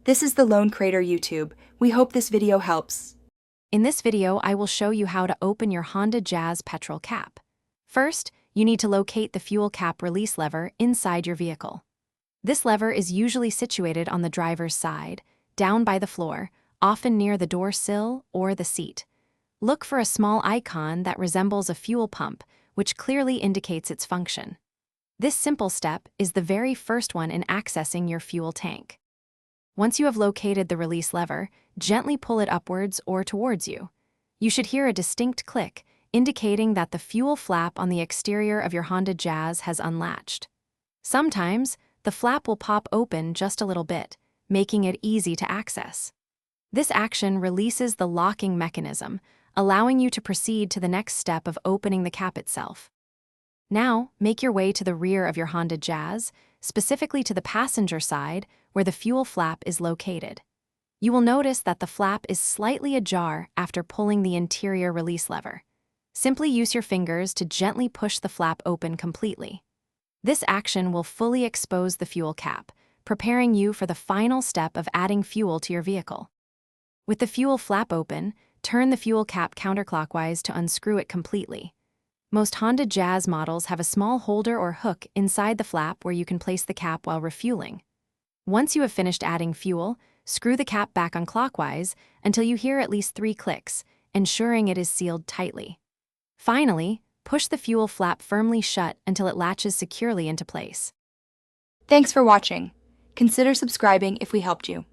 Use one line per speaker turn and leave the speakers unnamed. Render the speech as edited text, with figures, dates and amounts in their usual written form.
This is the Lone Crater YouTube. We hope this video helps.
In this video, I will show you how to open your Honda Jazz petrol cap. First, you need to locate the fuel cap release lever inside your vehicle. This lever is usually situated on the driver's side, down by the floor, often near the door sill or the seat. Look for a small icon that resembles a fuel pump, which clearly indicates its function. This simple step is the very first one in accessing your fuel tank. Once you have located the release lever, gently pull it upwards or towards you. You should hear a distinct click, indicating that the fuel flap on the exterior of your Honda Jazz has unlatched. Sometimes, the flap will pop open just a little bit, making it easy to access. This action releases the locking mechanism, allowing you to proceed to the next step of opening the cap itself. Now, make your way to the rear of your Honda Jazz, specifically to the passenger side, where the fuel flap is located. You will notice that the flap is slightly ajar after pulling the interior release lever. Simply use your fingers to gently push the flap open completely. This action will fully expose the fuel cap, preparing you for the final step of adding fuel to your vehicle. With the fuel flap open, turn the fuel cap counterclockwise to unscrew it completely. Most Honda Jazz models have a small holder or hook inside the flap where you can place the cap while refueling. Once you have finished adding fuel, screw the cap back on clockwise until you hear at least 3 clicks, ensuring it is sealed tightly. Finally, push the fuel flap firmly shut until it latches securely into place.
Thanks for watching. Consider subscribing if we helped you.